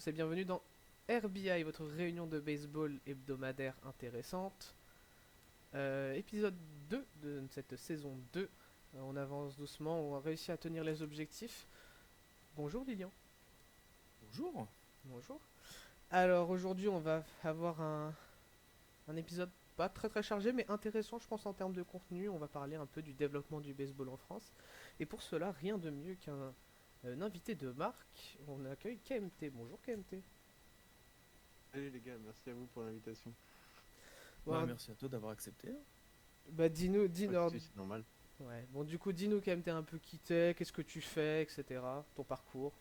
tous et bienvenue dans RBI, votre réunion de baseball hebdomadaire intéressante. Épisode 2 de cette saison 2. On avance doucement, on a réussi à tenir les objectifs. Bonjour Lilian. Bonjour. Bonjour. Alors aujourd'hui on va avoir un épisode pas très très chargé mais intéressant je pense en termes de contenu. On va parler un peu du développement du baseball en France. Et pour cela, rien de mieux qu'un invité de marque. On accueille KMT. Bonjour KMT. Salut les gars, merci à vous pour l'invitation. Bah, Bon, merci à toi d'avoir accepté, hein. bah dis-nous, Pas de dis-nous, soucis, c'est normal. ouais. Bon, du coup, dis-nous quand même, t'es un peu qui t'es, qu'est-ce que tu fais, etc. Ton parcours.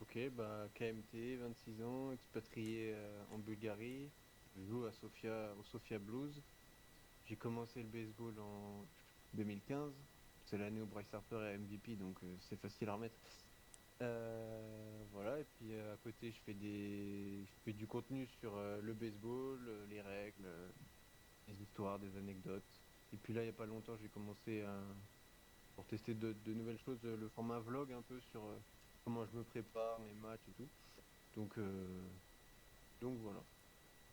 Ok, bah KMT, 26 ans, expatrié en Bulgarie. Je joue à Sofia, au Sofia Blues. J'ai commencé le baseball en 2015. C'est l'année où Bryce Harper est MVP, donc c'est facile à remettre. Voilà, et puis à côté, je fais du contenu sur le baseball, les règles, les histoires, des anecdotes. Et puis là, il n'y a pas longtemps, j'ai commencé pour tester de nouvelles choses, le format vlog un peu sur comment je me prépare, mes matchs et tout. Donc, euh, donc voilà,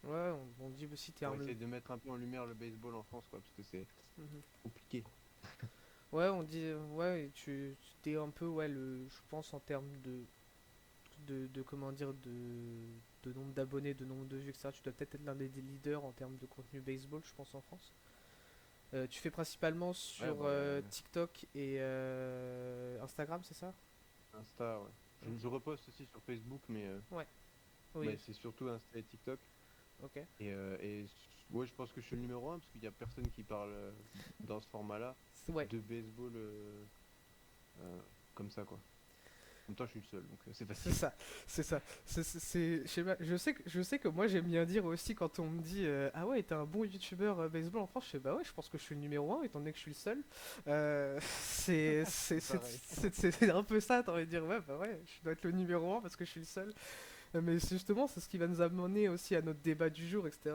Ouais, on dit aussi t'es pour un. essayer de mettre un peu en lumière le baseball en France, quoi, parce que c'est Mhm. compliqué. Ouais, on dit, ouais, tu t'es un peu, ouais, je pense en termes de comment dire, de nombre d'abonnés, de nombre de vues, etc. Tu dois peut-être être l'un des leaders en termes de contenu baseball, je pense, en France. Tu fais principalement Ouais, sur bah, TikTok et Instagram, c'est ça? Insta, ouais. Ok. Je reposte aussi sur Facebook, Ouais, mais oui, c'est surtout Insta et TikTok. ok. Ouais, je pense que je suis le numéro un, parce qu'il n'y a personne qui parle dans ce format-là Ouais, de baseball euh, comme ça, quoi. En même temps, je suis le seul, donc c'est c'est facile. ça, c'est ça. Je sais pas, je sais que moi j'aime bien dire aussi quand on me dit ah ouais, t'es un bon youtubeur baseball en France, je fais bah ouais, je pense que je suis le numéro un étant donné que je suis le seul. C'est pareil. C'est un peu ça, t'as envie de dire ouais, bah ouais, je dois être le numéro un parce que je suis le seul. Mais justement, c'est ce qui va nous amener aussi à notre débat du jour, etc.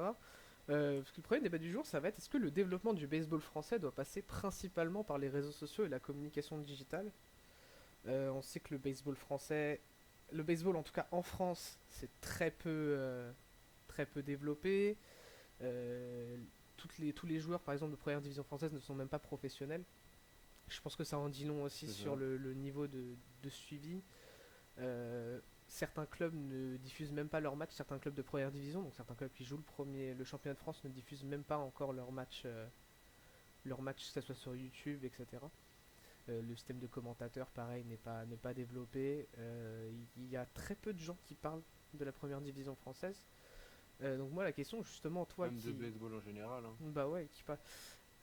Parce que le premier débat du jour, ça va être est-ce que le développement du baseball français doit passer principalement par les réseaux sociaux et la communication digitale. On sait que le baseball français, le baseball en tout cas en France, c'est très peu développé. Euh, tous les joueurs, par exemple, de première division française ne sont même pas professionnels. Je pense que ça en dit long aussi C'est sur ça. le niveau de suivi. Certains clubs ne diffusent même pas leurs matchs, certains clubs de première division, donc certains clubs qui jouent le championnat de France ne diffusent même pas encore leurs matchs, que ce soit sur YouTube, etc. Le système de commentateurs, pareil, n'est pas développé. Il y a très peu de gens qui parlent de la première division française. Donc moi, la question, justement, toi Même de qui... baseball en général, hein. Bah ouais, qui parle...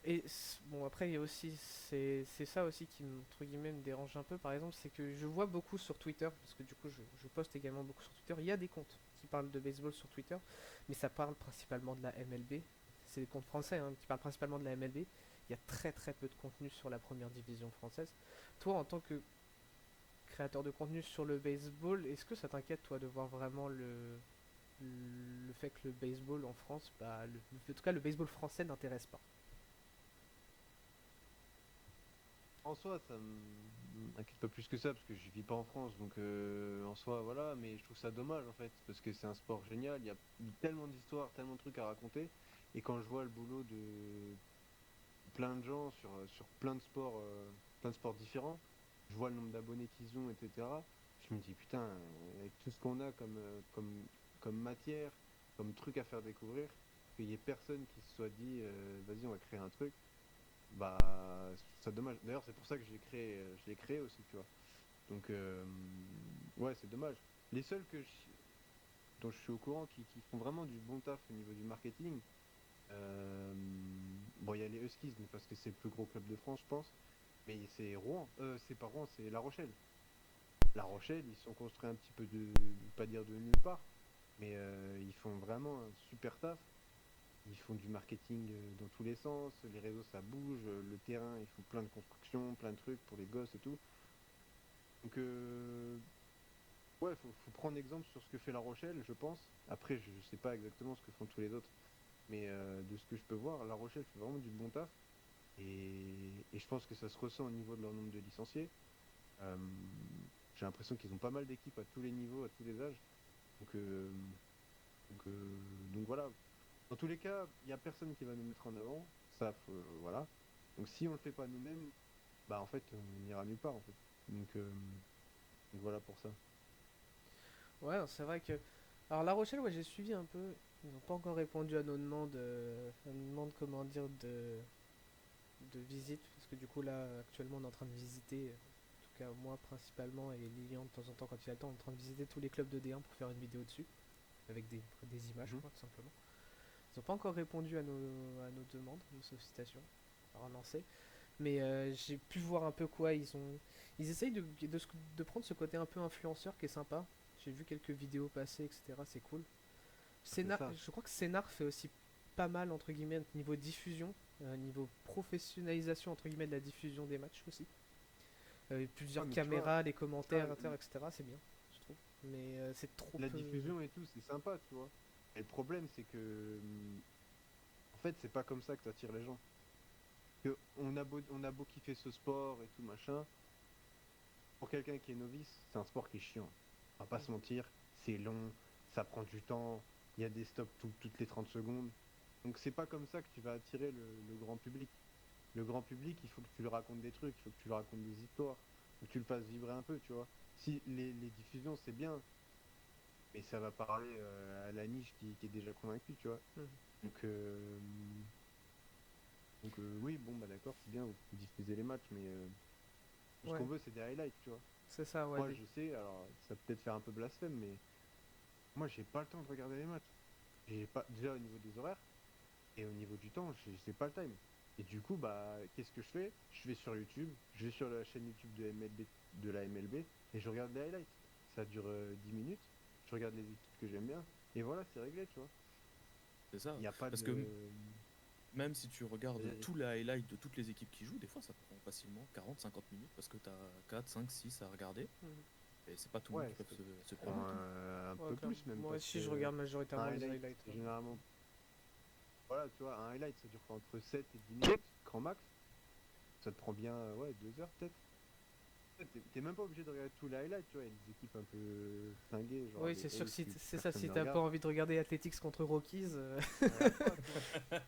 Et bon, après, il y a aussi... C'est ça aussi qui, entre guillemets, me dérange un peu, par exemple, c'est que je vois beaucoup sur Twitter, parce que du coup, je poste également beaucoup sur Twitter, il y a des comptes qui parlent de baseball sur Twitter, mais ça parle principalement de la MLB. C'est des comptes français hein, qui parlent principalement de la MLB. Il y a très très peu de contenu sur la première division française. Toi, en tant que créateur de contenu sur le baseball, est-ce que ça t'inquiète, toi, de voir vraiment le fait que le baseball en France, bah, en tout cas, le baseball français n'intéresse pas? En soi, ça m'inquiète pas plus que ça, parce que je vis pas en France, donc en soi, voilà, mais je trouve ça dommage, en fait, parce que c'est un sport génial, il y a tellement d'histoires, tellement de trucs à raconter, et quand je vois le boulot de plein de gens sur plein de sports différents, je vois le nombre d'abonnés qu'ils ont, etc., je me dis, putain, avec tout ce qu'on a comme matière, comme truc à faire découvrir, qu'il y ait personne qui se soit dit, vas-y, on va créer un truc, bah, je trouve ça dommage. D'ailleurs, c'est pour ça que je l'ai créé aussi, tu vois. Donc, ouais, c'est dommage. Les seuls dont je suis au courant qui font vraiment du bon taf au niveau du marketing, euh, bon, il y a les Huskies, mais parce que c'est le plus gros club de France, je pense. Mais c'est Rouen, c'est pas Rouen, c'est La Rochelle. La Rochelle, ils sont construits un petit peu pas dire de nulle part, mais ils font vraiment un super taf. Ils font du marketing dans tous les sens, les réseaux ça bouge, le terrain ils font plein de constructions, plein de trucs pour les gosses et tout. Donc ouais, faut prendre exemple sur ce que fait La Rochelle, je pense. Après, je sais pas exactement ce que font tous les autres, mais de ce que je peux voir, La Rochelle fait vraiment du bon taf. Et je pense que ça se ressent au niveau de leur nombre de licenciés. Euh, j'ai l'impression qu'ils ont pas mal d'équipes à tous les niveaux, à tous les âges. Donc, euh, donc voilà. Dans tous les cas, il n'y a personne qui va nous mettre en avant. Ça, voilà. Donc si on le fait pas nous-mêmes, bah en fait, on n'ira nulle part en fait. Donc voilà pour ça. Ouais, c'est vrai que. Alors, La Rochelle, ouais, j'ai suivi un peu. Ils n'ont pas encore répondu à nos demandes, comment dire, de visite. Parce que du coup, là, actuellement, on est en train de visiter, en tout cas, moi principalement, et Lilian, de temps en temps, quand il a le temps, on est en train de visiter tous les clubs de D1 pour faire une vidéo dessus. Avec des images, Mhm. quoi, tout simplement. Ils n'ont pas encore répondu à nos demandes, nos sollicitations, à relancer. Mais j'ai pu voir un peu quoi ils essayent de prendre ce côté un peu influenceur qui est sympa. J'ai vu quelques vidéos passer, etc. C'est cool. C'est ça. Je crois que Scénar fait aussi pas mal, entre guillemets, niveau diffusion, niveau professionnalisation, entre guillemets, de la diffusion des matchs aussi. Ouais, Plusieurs mais tu vois, caméras, les ça, commentaires, etc. C'est bien, je trouve. Mais c'est trop la peu. diffusion et tout, c'est sympa, tu vois. Et le problème, c'est que, en fait, c'est pas comme ça que t'attires les gens. Que on a beau kiffer ce sport et tout machin, pour quelqu'un qui est novice, c'est un sport qui est chiant. On va pas Mm. se mentir, c'est long, ça prend du temps, il y a des stops toutes les 30 secondes. Donc c'est pas comme ça que tu vas attirer le grand public. Le grand public, il faut que tu lui racontes des trucs, il faut que tu lui racontes des histoires, faut que tu le fasses vibrer un peu, tu vois. Si les diffusions, c'est bien, mais ça va parler à la niche qui est déjà convaincue, tu vois. Mm. Donc, euh, donc oui, bon, bah d'accord, c'est bien, vous diffusez les matchs, mais tout ce qu'on Ouais, veut, c'est des highlights, tu vois. c'est ça, ouais. Moi, je sais, alors ça peut peut-être faire un peu blasphème, mais moi, j'ai pas le temps de regarder les matchs. J'ai pas, déjà au niveau des horaires et au niveau du temps, j'ai pas le time. Et du coup, bah, qu'est-ce que je fais? Je vais sur YouTube, je vais sur la chaîne YouTube de MLB, de la MLB et je regarde les highlights. Ça dure 10 minutes, je regarde les équipes que j'aime bien et voilà, c'est réglé, tu vois. C'est ça. Il n'y a pas Parce que de. même si tu regardes Vas-y. tous les highlights de toutes les équipes qui jouent, des fois ça te prend facilement 40-50 minutes parce que tu as 4, 5, 6 à regarder. Mhm. Et c'est pas tout le monde Ouais, qui peut ça se prend permettre, hein. un Ouais, peu clairement. plus même Moi parce aussi, je que regarde un majoritairement les highlight, highlights, c'est ouais. généralement. Voilà, tu vois, un highlight, ça dure quoi, entre 7 et 10 minutes, grand max. Ça te prend bien, ouais, 2 heures peut-être. Ouais, t'es même pas obligé de regarder tous les highlights, tu vois, il y a des équipes un peu flinguées, genre Oui, les c'est sûr, A's que c'est ça, personne si ne t'as pas regarde. envie de regarder Athletics contre Rockies. Regarde pas, tu vois.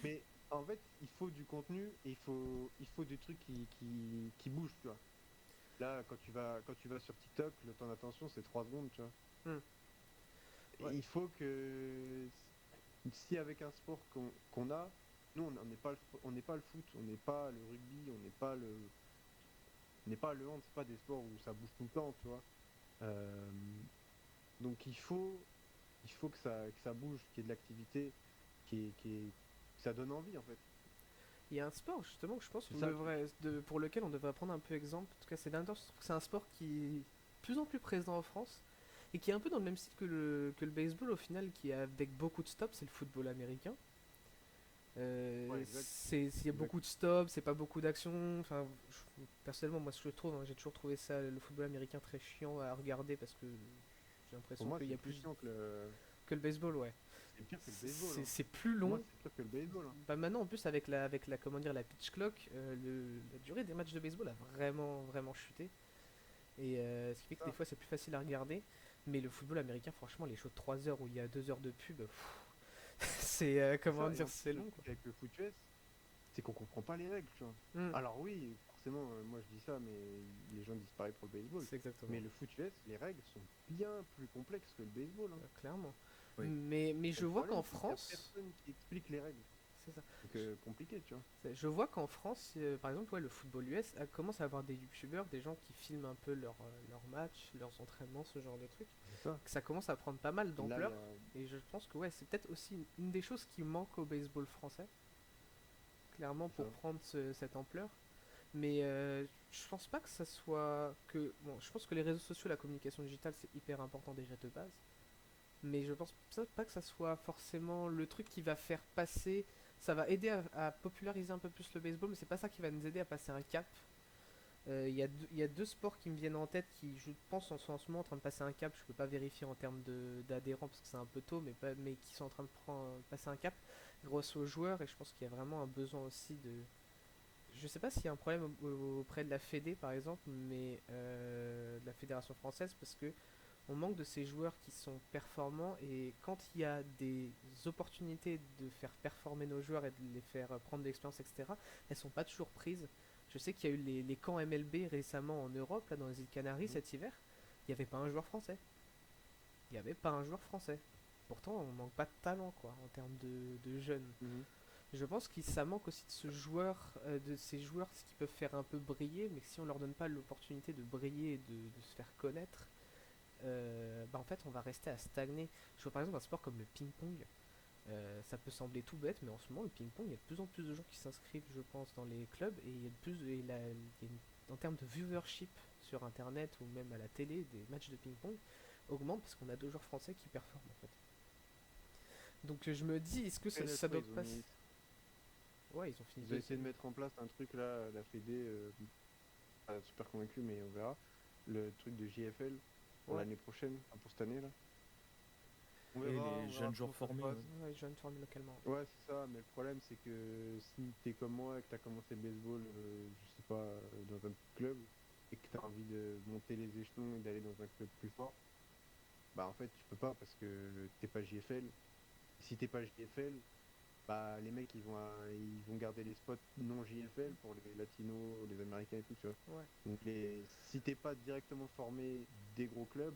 Mais en fait, il faut du contenu et il faut des trucs qui bougent, tu vois. Là, quand tu vas sur TikTok, le temps d'attention, c'est 3 secondes, tu vois. Hmm. Ouais. Et il faut que si avec un sport qu'on a, nous on n'est pas on n'est pas le foot, on n'est pas le rugby, on n'est pas le hand, c'est pas des sports où ça bouge tout le temps, tu vois. Euh, donc il faut que ça bouge, qu'il y ait de l'activité, que ça donne envie en fait. Il y a un sport justement que je pense C'est qu'on ça le truc. devrait, pour lequel on devrait prendre un peu exemple. En tout cas, c'est l'indoor. Je trouve que c'est un sport qui est de plus en plus présent en France et qui est un peu dans le même style que le baseball au final, qui est avec beaucoup de stops. C'est le football américain. Ouais, exact, Il y a exact. beaucoup de stops, c'est pas beaucoup d'action. Enfin, personnellement, moi, ce que je trouve, hein, j'ai toujours trouvé ça, le football américain, très chiant à regarder parce que j'ai Pour l'impression moi, qu'il y c'est a plus plus chiant que le baseball, ouais. c'est pire que le baseball, hein. C'est plus Pour moi, long. c'est pire que le baseball, hein. Bah maintenant en plus avec la comment dire la pitch clock, la durée des matchs de baseball a vraiment chuté et ce qui fait que des Ça. fois c'est plus facile à regarder. Mais le football américain, franchement, les shows de 3 heures où il y a 2 heures de pub, c'est C'est comment ça. Et dire, en plus, c'est le long truc quoi. avec le foot US, c'est qu'on comprend pas les règles, tu vois. Hmm, Alors oui, forcément, moi je dis ça, mais les gens disent pareil pour le baseball. c'est exactement, Mais le foot US, les règles sont bien plus complexes que le baseball, hein. clairement. Oui. Mais Et je le vois qu'en problème, c'est qu'il y a France, personne qui explique les règles. c'est ça. Donc compliqué, tu vois. Je vois qu'en France, par exemple, ouais, le football US commence à avoir des youtubeurs, des gens qui filment un peu leurs matchs, leurs entraînements, ce genre de trucs. C'est ça. Que ça commence à prendre pas mal Là, il y d'ampleur. a. Et je pense que ouais, c'est peut-être aussi une des choses qui manque au baseball français, clairement, C'est pour ça. prendre cette ampleur. Mais je pense pas que ça soit que. Bon, je pense que les réseaux sociaux, la communication digitale, c'est hyper important déjà de base. Mais je pense pas que ça soit forcément le truc qui va faire passer. Ça va aider à populariser un peu plus le baseball, mais c'est pas ça qui va nous aider à passer un cap. Il y a deux sports qui me viennent en tête qui, je pense, sont en ce moment en train de passer un cap. Je peux pas vérifier en termes d'adhérents parce que c'est un peu tôt, mais qui sont en train de passer un cap grâce aux joueurs. Et je pense qu'il y a vraiment un besoin aussi je sais pas s'il y a un problème auprès de la Fédé par exemple, mais de la Fédération française, parce que on manque de ces joueurs qui sont performants et quand il y a des opportunités de faire performer nos joueurs et de les faire prendre de l'expérience, etc., elles sont pas toujours prises. Je sais qu'il y a eu les camps MLB récemment en Europe, là dans les îles Canaries Mhm. cet hiver, il n'y avait pas un joueur français. Il n'y avait pas un joueur français. Pourtant, on manque pas de talent quoi en termes de jeunes. Mhm. Je pense que ça manque aussi de ce joueur, de ces joueurs qui peuvent faire un peu briller, mais que si on leur donne pas l'opportunité de briller et de se faire connaître, bah en fait on va rester à stagner. Je vois par exemple un sport comme le ping-pong. Ça peut sembler tout bête, mais en ce moment le ping-pong, il y a de plus en plus de gens qui s'inscrivent, je pense, dans les clubs et il y a de plus, en termes de viewership sur internet ou même à la télé, des matchs de ping-pong augmentent parce qu'on a deux joueurs français qui performent en fait. Donc je me dis, est-ce que Et ça, là, je ça crois doit ils ont pas. mis, Ouais, ils ont fini ils ont essayé deuxième. de mettre en place un truc là, la Fédé, pas super convaincu, mais on verra. Le truc de JFL pour Ouais, l'année prochaine, enfin, pour cette année là. Et les On verra jeunes joueurs comment ça se formés, passe. ouais. ouais, jeunes formés localement. Ouais, c'est ça, mais le problème c'est que si t'es comme moi et que t'as commencé le baseball, je sais pas, dans un petit club, et que t'as envie de monter les échelons et d'aller dans un club plus fort, bah en fait tu peux pas parce que t'es pas JFL. Si t'es pas JFL, bah les mecs ils vont garder les spots non JFL pour les latinos, les américains et tout, tu vois. Ouais. Donc si t'es pas directement formé des gros clubs,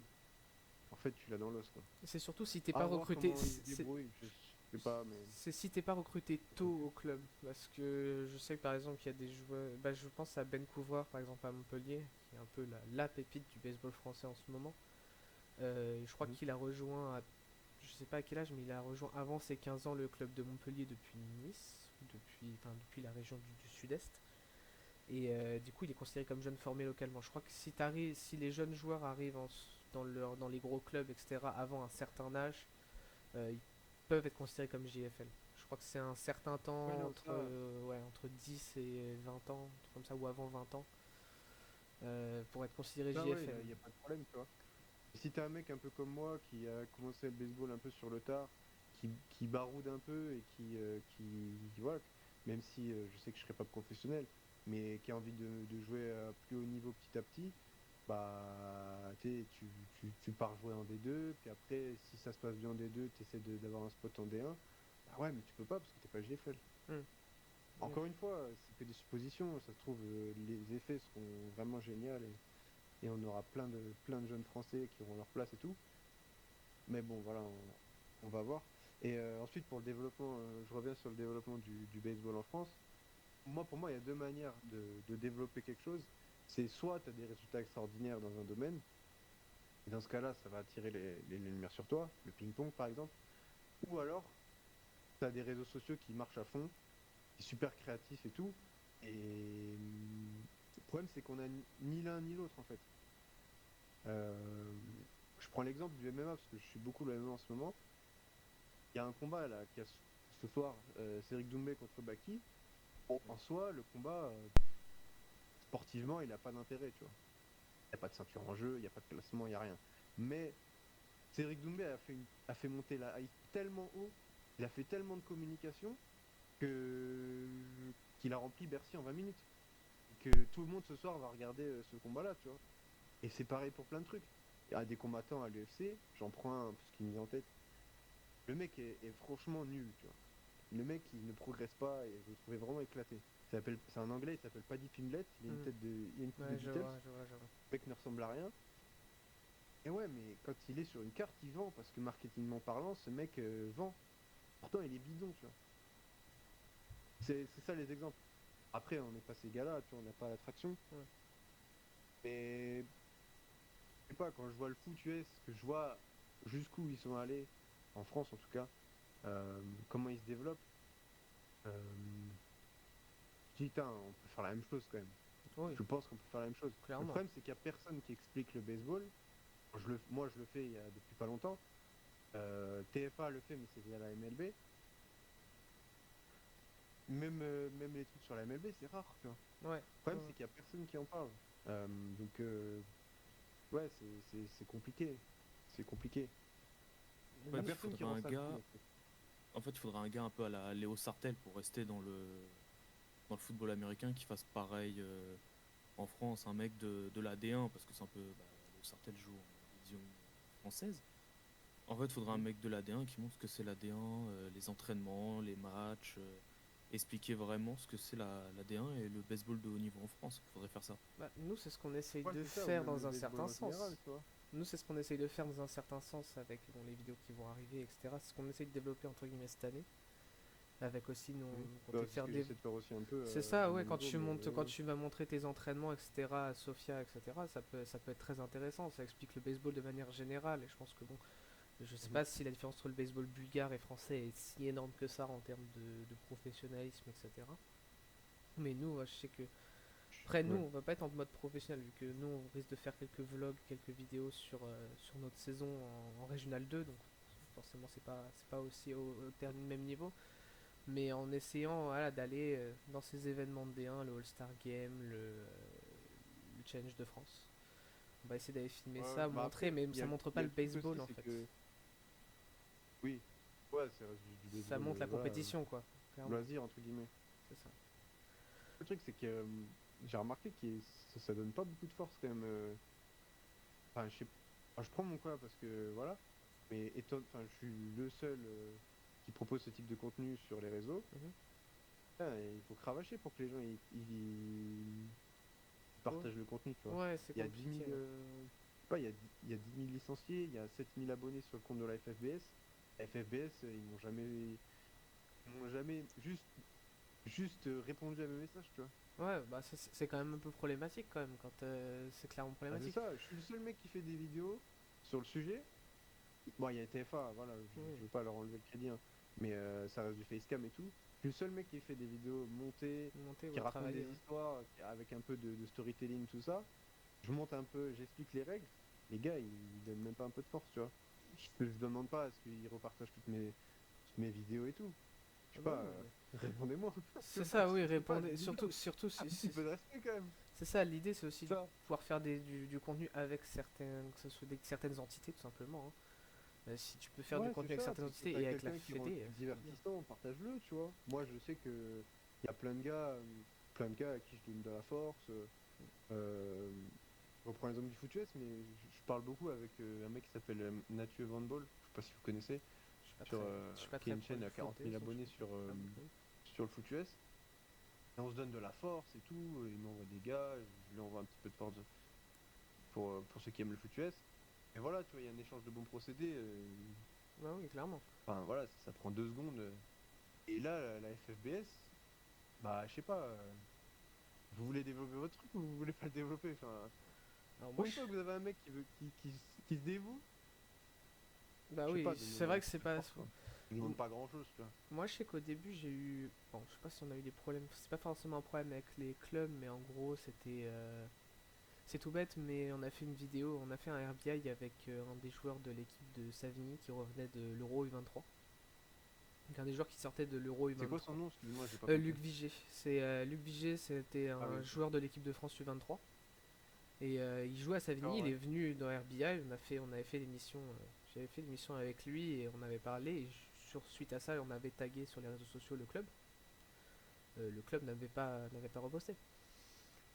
en fait tu l'as dans l'os quoi. C'est surtout si t'es pas À voir recruté. comment ils se débrouillent, je sais pas, mais C'est si t'es pas recruté tôt au club. Parce que je sais que par exemple, il y a des joueurs. Bah, je pense à Ben Couvreur, par exemple, à Montpellier, qui est un peu la pépite du baseball français en ce moment. Je crois Mhm. qu'il a rejoint, je sais pas à quel âge, mais il a rejoint avant ses 15 ans le club de Montpellier depuis Nice, depuis la région du Sud-Est. Et du coup, il est considéré comme jeune formé localement. Je crois que si les jeunes joueurs arrivent dans les gros clubs, etc., avant un certain âge, ils peuvent être considérés comme JFL. Je crois que c'est un certain Ouais, temps non, entre, ça, ouais, entre 10 et 20 ans, un truc comme ça, ou avant 20 ans, pour être considéré ouais, JFL. il y a pas de problème, tu vois. Si t'es un mec un peu comme moi qui a commencé le baseball un peu sur le tard, qui baroude un peu et voilà, même si je sais que je serai pas professionnel, mais qui a envie de jouer à plus haut niveau petit à petit, bah tu pars jouer en D2, puis après si ça se passe bien en D2, tu essaies d'avoir un spot en D1. Bah ouais, mais tu peux pas parce que t'es pas GFL. Hmm. Encore une fois, c'est que des suppositions, ça se trouve les effets seront vraiment géniaux et on aura plein de jeunes Français qui auront leur place et tout. Mais bon, voilà, on va voir. Et ensuite, pour le développement, je reviens sur le développement du baseball en France. Pour moi, il y a deux manières de développer quelque chose. C'est soit tu as des résultats extraordinaires dans un domaine, et dans ce cas-là, ça va attirer les lumières sur toi, le ping-pong par exemple. Ou alors, tu as des réseaux sociaux qui marchent à fond, qui sont super créatifs et tout. Et le problème, c'est qu'on a ni l'un ni l'autre en fait. Euh, je prends l'exemple du MMA parce que je suis beaucoup le MMA en ce moment. Il y a un combat là qui a ce soir, Cédric Doumbé contre Baki. Bon, en soi, le combat, sportivement, il n'a pas d'intérêt, tu vois. Il n'y a pas de ceinture en jeu, il n'y a pas de classement, il n'y a rien. Mais Cédric Doumbé a fait monter la hype tellement haut, il a fait tellement de communication que qu'il a rempli Bercy en 20 minutes. Que tout le monde ce soir va regarder ce combat-là, tu vois. Et c'est pareil pour plein de trucs. Il y a des combattants à l'UFC, j'en prends un parce qu'il me vient en tête. Le mec est franchement nul, tu vois. Le mec, il ne progresse pas et je le trouvais vraiment éclaté. C'est un anglais, il s'appelle Paddy Pimblett, Hmm. il a une coupe de Ouais, je Beatles. vois, je vois, je vois. Le mec ne ressemble à rien. Et ouais, mais quand il est sur une carte, il vend parce que marketingment parlant, ce mec vend. Pourtant, il est bidon, tu vois. C'est ça les exemples. Après, on n'est pas ces gars-là, tu vois, on n'a pas l'attraction. Ouais. Mais je sais pas, quand je vois le foot US, que je vois jusqu'où ils sont allés, en France en tout cas, comment ils se développent, euh, je dis, putain, on peut faire la même chose quand même. Oui, Je pense qu'on peut faire la même chose. Le clairement. problème, c'est qu'il n'y a personne qui explique le baseball. Moi, je le fais depuis pas longtemps. TFA le fait, mais c'est via la MLB. Même les trucs sur la MLB, c'est rare, tu vois. Ouais. Le problème, Ouais. c'est qu'il n'y a personne qui en parle. Donc, ouais, c'est compliqué. C'est compliqué. Il n'y Ouais, a Moi, puis je- il personne qui faudrait rend un ça cool, gars. en fait. En fait, il faudrait un gars un peu à la Léo Sartel pour rester dans le dans le football américain qu'ils fassent pareil en France, un mec de la D1, parce que c'est un peu. Bah, le Sartel joue en division française. En fait, il faudrait un Mhm. mec de la D1 qui montre ce que c'est la D1, les entraînements, les matchs, expliquer vraiment ce que c'est la D1 et le baseball de haut niveau en France. Il faudrait faire ça. Bah, nous, c'est ce qu'on essaye Ouais, de c'est ça, ou faire même le dans un baseball certain en général, sens. tu vois. Nous, c'est ce qu'on essaye de faire dans un certain sens avec bon, les vidéos qui vont arriver, etc. C'est ce qu'on essaye de développer entre guillemets cette année. Avec aussi, nous, Mhm. on Bah, comptait c'est ce faire que des. j'essaie de faire aussi un peu C'est ça, à ouais, mon niveau, mais quand ouais. tu vas montrer tes entraînements, etc., à Sofia, etc., ça peut être très intéressant. Ça explique le baseball de manière générale. Et je pense que, bon, je sais Mhm. pas si la différence entre le baseball bulgare et français est si énorme que ça en termes de professionnalisme, etc. Mais nous, je sais que. Après, nous, Ouais. on va pas être en mode professionnel, vu que nous, on risque de faire quelques vlogs, quelques vidéos sur notre saison en Régional 2, donc forcément, c'est pas aussi même niveau. Mais en essayant voilà, d'aller dans ces événements de D1, le All-Star Game, le Challenge de France. On va essayer d'aller filmer Ouais, ça, bah montrer, après, mais ça montre il y pas a le le truc baseball aussi, en c'est fait. que, oui, ouais, c'est du Ça baseball, montre la voilà, compétition, quoi, clairement. loisir, entre guillemets. C'est ça. Le truc, c'est que j'ai remarqué que ça donne pas beaucoup de force, quand même. Enfin, je sais, enfin, je prends mon quoi, parce que, voilà, mais enfin, je suis le seul qui propose ce type de contenu sur les réseaux. Mhm. Ah, et il faut cravacher pour que les gens ils Ouais, partagent le contenu, tu vois. ouais, c'est Il y a 10 000, compliqué. Ouais. je sais pas, il y a 10 000 licenciés, il y a 7 000 abonnés sur le compte de la FFBS. La FFBS, ils m'ont jamais juste répondu à mes messages, tu vois. Ouais, bah c'est quand même un peu problématique quand même, quand c'est clairement Ah, c'est problématique. ça, je suis le seul mec qui fait des vidéos sur le sujet. Bon, il y a TF1, voilà, je Oui, veux pas leur enlever le crédit, hein, mais ça reste du facecam et tout. Je suis le seul mec qui fait des vidéos montées, monter, qui ouais, raconte travailler. des Ouais. histoires avec un peu de storytelling, tout ça. Je monte un peu, j'explique les règles. Les gars, ils donnent même pas un peu de force, tu vois. Je demande pas à ce qu'ils repartagent toutes mes vidéos et tout. Je Ah sais bah pas, oui, non, mais... répondez-moi. C'est ça, oui, Je sais pas, répondez. des vidéos. Surtout Un si, petit peu de respect quand même. c'est ça, l'idée c'est aussi de Ça. pouvoir faire du contenu avec certaines, que ce soit certaines entités tout simplement, hein. Si tu peux faire du Ouais, c'est contenu avec ça. certaines Si entités t'as et avec la quelqu'un qui rend le Fédé, truc c'est bien. divertissant, partage-le, tu vois. Moi, je sais que il y a plein de gars à qui je donne de la force. Euh, je reprends l'exemple du Foot US, mais je parle beaucoup avec un mec qui s'appelle Mathieu Van Ball. Je sais pas si vous connaissez. Sur, Je suis pas qui a très une pro chaîne du à foot 40 000 DS, donc je abonnés peux pas beaucoup. sur le Foot US. Et on se donne de la force et tout. Il m'envoie des gars, je lui envoie un petit peu de force pour ceux qui aiment le Foot US. Et voilà, tu vois, il y a un échange de bons procédés. Bah oui, clairement. Enfin voilà, ça prend 2 secondes. Et là, la FFBS, bah je sais pas, vous voulez développer votre truc ou vous voulez pas le développer? Enfin, Alors moi, pour une fois que vous avez un mec qui se dévoue, bah je sais oui, pas, c'est donnez-lui un vrai que petit c'est peu de pas. force, quoi. Je ne demande pas grand-chose, tu vois. Moi, je sais qu'au début, j'ai eu. Bon, je sais pas si on a eu des problèmes. C'est pas forcément un problème avec les clubs, mais en gros, c'était. C'est tout bête, mais on a fait une vidéo, on a fait un RBI avec un des joueurs de l'équipe de Savigny qui revenait de l'Euro U23. Donc un des joueurs qui sortait de l'Euro C'est quoi son U23. nom? Excuse-moi, j'ai pas Luc compris. Vigé. Luc Vigé, c'était Ah oui, un ok. joueur de l'équipe de France U23. Et il jouait à Savigny, D'accord, il ouais. est venu dans RBI, on avait fait l'émission, j'avais fait l'émission avec lui et on avait parlé. Et suite à ça, on avait tagué sur les réseaux sociaux le club. Le club n'avait pas reposté.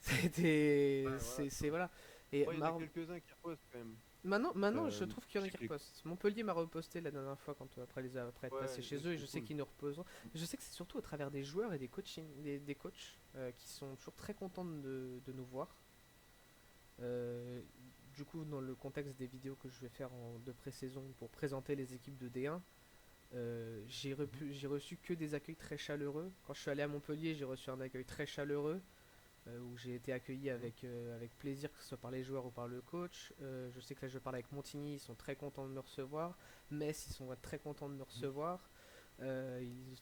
Ouais, voilà, tu C'est vois. voilà. Et Ouais, il y en a quelques-uns qui repostent quand même. maintenant, je trouve qu'il y Je en a sais qui que les... repostent. Montpellier m'a reposté la dernière fois après être passé Ouais, chez eux, eux et je c'était sais cool. qu'ils nous reposent. Je sais que c'est surtout à travers des joueurs et des coachs qui sont toujours très contents de nous voir. Euh, du coup, dans le contexte des vidéos que je vais faire de pré-saison pour présenter les équipes de D1, Mhm. j'ai reçu que des accueils très chaleureux. Quand je suis allé à Montpellier, j'ai reçu un accueil très chaleureux où j'ai été accueilli Mhm. avec plaisir, que ce soit par les joueurs ou par le coach. Je sais que là, je parle avec Montigny, ils sont très contents de me recevoir. Metz, ils sont très contents de me Mhm. recevoir. En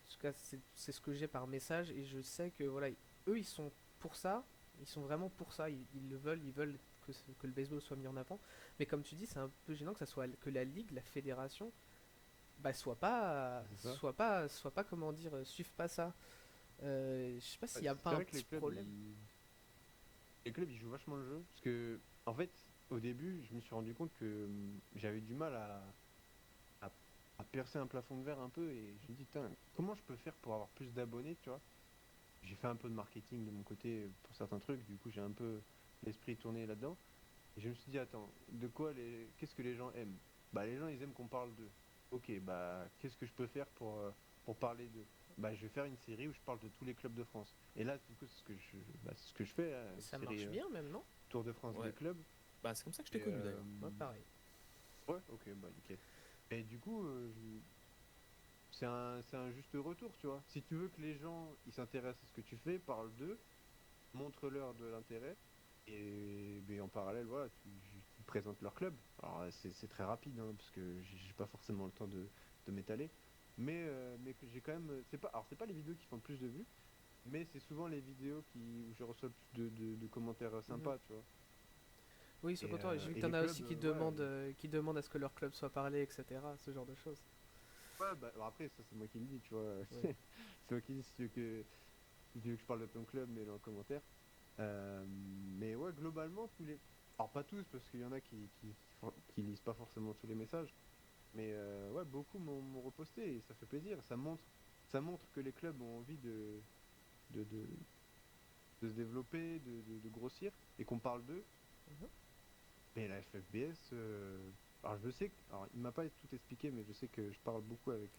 tout cas, c'est ce que j'ai par message et je sais que voilà, eux, ils sont pour ça. Ils sont vraiment pour ça. Ils le veulent. Ils veulent que le baseball soit mis en avant. Mais comme tu dis, c'est un peu gênant que ça soit que la ligue, la fédération, bah, C'est ça. soit pas comment dire, suive pas ça. Je sais pas Ouais, s'il y a pas c'est un vrai que petit problème. les clubs, ils jouent vachement le jeu. Parce que, en fait, au début, je me suis rendu compte que j'avais du mal à, à percer un plafond de verre un peu. Et je me dis, putain, comment je peux faire pour avoir plus d'abonnés, tu vois? j'ai fait un peu de marketing de mon côté pour certains trucs, du coup j'ai un peu l'esprit tourné là-dedans. Et je me suis dit, attends, qu'est-ce que les gens aiment? Bah les gens ils aiment qu'on parle d'eux. Ok, bah qu'est-ce que je peux faire pour parler d'eux? Bah je vais faire une série où je parle de tous les clubs de France. Et là, du coup, c'est ce que je fais, hein, Et une ça série marche bien même, non? Tour de France des Ouais, clubs. bah c'est comme ça que je t'ai Et connu d'ailleurs. Ouais, pareil. ouais, ok, bah nickel. Et du coup, c'est un juste retour, tu vois. Si tu veux que les gens ils s'intéressent à ce que tu fais, parle d'eux, montre-leur de l'intérêt, et ben, en parallèle, voilà, tu présentes leur club. Alors c'est très rapide, hein, parce que j'ai pas forcément le temps de m'étaler, mais que j'ai quand même, c'est pas les vidéos qui font le plus de vues, mais c'est souvent les vidéos où je reçois le plus de commentaires Mhm. sympas, tu vois. Oui, ce côté, j'ai vu que Et t'en les as clubs, aussi ouais. qui demandent à ce que leur club soit parlé, etc. Ce genre de choses. Ouais, bah, alors après, ça c'est moi qui le dis, tu vois. Oui. C'est moi qui dis si tu veux que je parle de ton club, mets-le en commentaire. Mais ouais, globalement, alors pas tous, parce qu'il y en a qui lisent pas forcément tous les messages, mais ouais, beaucoup m'ont reposté et ça fait plaisir. Ça montre que les clubs ont envie de, de, de se développer, de grossir, et qu'on parle d'eux. Mhm. Mais la FFBS, alors je sais alors il m'a pas tout expliqué, mais je sais que je parle beaucoup avec,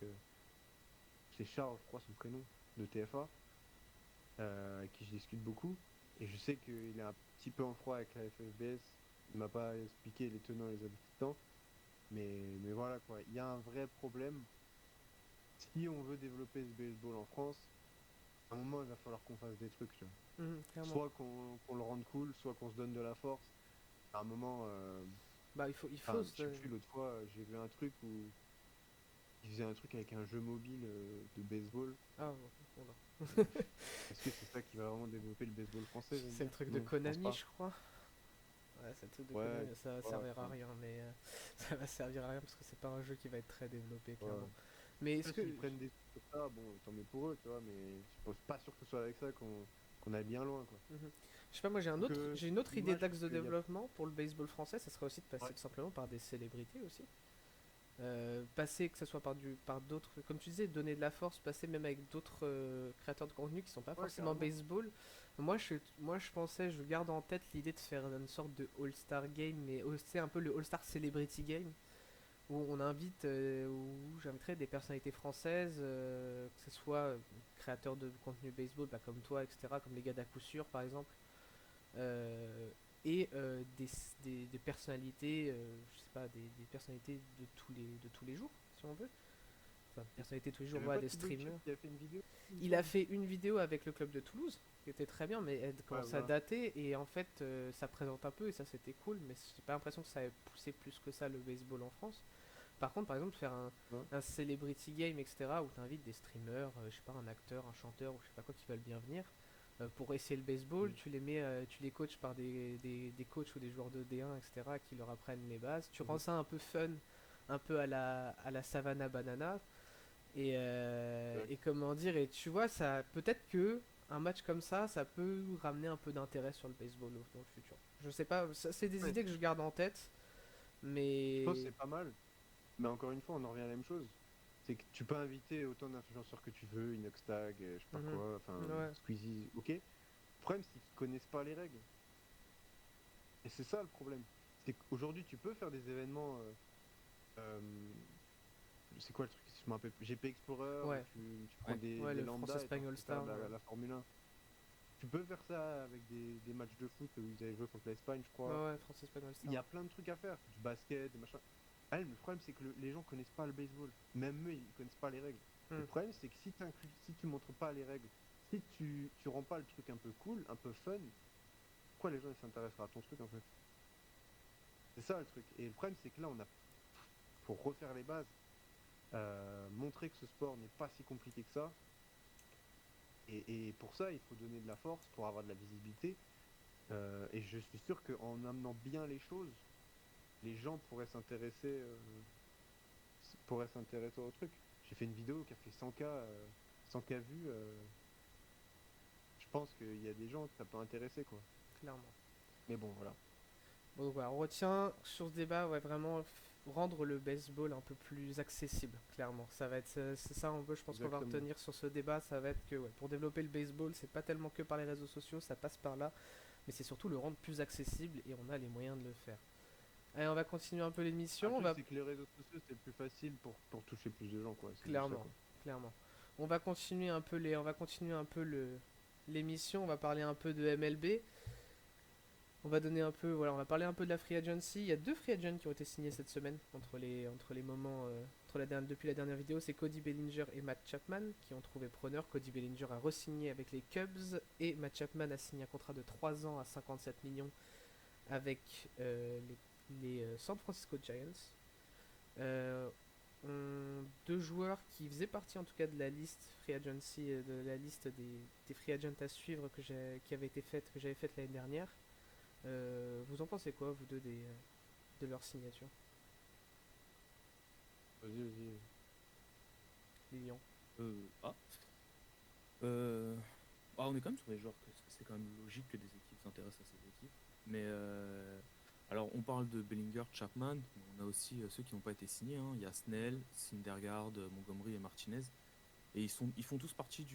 c'est Charles, je crois, son prénom, de TFA, avec qui je discute beaucoup. Et je sais qu'il est un petit peu en froid avec la FFBS. Il m'a pas expliqué les tenants et les aboutissants. Mais voilà, quoi. Il y a un vrai problème. Si on veut développer ce baseball en France, à un moment, il va falloir qu'on fasse des trucs, tu vois. Mhm, clairement. Soit qu'on le rende cool, soit qu'on se donne de la force. À un moment, Bah, il faut enfin, je sais plus, l'autre fois, j'ai vu un truc où ils faisaient un truc avec un jeu mobile de baseball. Ah, bon, bon, Euh, Est-ce que c'est ça qui va vraiment développer le baseball français, je veux c'est le dire? truc de Non, je pense Konami, pas. je crois. Ouais, c'est le truc de Ouais, Konami, ça va voilà, servir à enfin, rien, mais ça va servir à rien parce que c'est pas un jeu qui va être très développé, ouais. clairement. Mais est-ce Après, que. s'ils prennent des trucs comme ça, bon, tant mieux pour eux, tu vois, mais je pense pas sûr que ce soit avec ça qu'on aille bien loin, quoi. Mhm. Je sais pas, moi Donc, j'ai une autre c'est idée dommage d'axe parce de qu'il y a. développement pour le baseball français, ça serait aussi de passer Ouais, tout simplement par des célébrités aussi. Passer que ce soit par d'autres, comme tu disais, donner de la force, passer même avec d'autres créateurs de contenu qui sont pas ouais, forcément carrément. baseball. Moi je pensais, je garde en tête l'idée de faire une sorte de All-Star Game, mais c'est un peu le All-Star Celebrity Game, où où j'inviterais des personnalités françaises, que ce soit créateurs de contenu baseball, bah, comme toi, etc., comme les gars d'à coup sûr par exemple, euh, et des personnalités, je sais pas, des personnalités de tous les jours, si on veut. Enfin, personnalités de tous les Il jours, y avait voilà, pas des Thibaut InShape streamers. qui a fait une vidéo, il me Il a semble. fait une vidéo avec le club de Toulouse, qui était très bien, mais elle Ouais, commence à voilà. dater, et en fait, ça présente un peu, et ça c'était cool, mais j'ai pas l'impression que ça ait poussé plus que ça le baseball en France. Par contre, par exemple, faire Ouais. un celebrity game, etc., où tu invites des streamers, je sais pas, un acteur, un chanteur, ou je sais pas quoi, qui veulent bien venir, pour essayer le baseball, Mm. tu les coaches par des coachs ou des joueurs de D1, etc., qui leur apprennent les bases. Tu rends Mhm. ça un peu fun, un peu à la Savannah Banana, et Exact. comment dire, et tu vois, ça peut-être que un match comme ça peut ramener un peu d'intérêt sur le baseball dans le futur. Je sais pas, c'est des Ouais, idées que je garde en tête, je pense que mais. c'est pas mal, mais encore une fois, on en revient à la même chose. C'est que tu peux inviter autant d'influenceurs que tu veux, Inoxtag, je sais pas Mhm. quoi, enfin, Ouais. Squeezie, ok. Le problème, c'est qu'ils connaissent pas les règles. Et c'est ça le problème. C'est qu'aujourd'hui, tu peux faire des événements. Euh, c'est quoi le truc? Je me rappelle plus. GP Explorer, où Ouais, tu prends Ouais. des, ouais, des le France lambda et t'en Espagnol fais faire Star. de la Formule 1. Tu peux faire ça avec des matchs de foot où ils avaient joué contre l'Espagne, je Ouais, crois. ouais, France Espagnol Il Star. y a plein de trucs à faire. Du basket, des machins. Ah, le problème, c'est que les gens connaissent pas le baseball. Même eux, ils connaissent pas les règles. Le Hmm, problème, c'est que si tu montres pas les règles, si tu rends pas le truc un peu cool, un peu fun, pourquoi les gens ils s'intéresseraient à ton truc en fait? C'est ça le truc. Et le problème, c'est que là, faut refaire les bases, montrer que ce sport n'est pas si compliqué que ça. Et pour ça, il faut donner de la force pour avoir de la visibilité. Et je suis sûr qu'en amenant bien les choses, les gens pourraient s'intéresser au truc. J'ai fait une vidéo qui a fait 100K vues. Je pense qu'il y a des gens que ça peut intéresser, quoi. clairement. Mais bon, voilà. Bon, donc voilà, on retient sur ce débat, ouais, vraiment. rendre le baseball un peu plus accessible, clairement. Ça va être, c'est ça un peu, je pense qu'on va Exactement. retenir sur ce débat, ça va être que ouais, pour développer le baseball, c'est pas tellement que par les réseaux sociaux, ça passe par là, mais c'est surtout le rendre plus accessible et on a les moyens de le faire. Allez, on va continuer un peu Ah, l'émission, le on truc, va c'est que les réseaux sociaux, c'est le plus facile pour toucher plus de gens, quoi. C'est juste ça, clairement, quoi. clairement. On va continuer un peu l'émission, on va parler un peu de MLB. On va donner un peu, voilà, on va parler un peu de la free agency. Il y a deux free agents qui ont été signés cette semaine entre les moments, depuis la dernière vidéo. C'est Cody Bellinger et Matt Chapman qui ont trouvé preneur. Cody Bellinger a re-signé avec les Cubs et Matt Chapman a signé un contrat de 3 ans à 57 millions avec les San Francisco Giants. Euh, deux joueurs qui faisaient partie en tout cas de la liste free agency, de la liste des free agents à suivre qui avait été faite, que j'avais faite l'année dernière. Vous en pensez quoi, vous deux, de leur signature, Vas-y, vas-y. Lilian? Euh, ah, euh, on est quand même sur des joueurs que c'est quand même logique que des équipes s'intéressent à ces équipes. Mais alors, on parle de Bellinger, Chapman, mais on a aussi ceux qui n'ont pas été signés, hein. Il y a Snell, Syndergaard, Montgomery et Martinez. Et ils font tous partie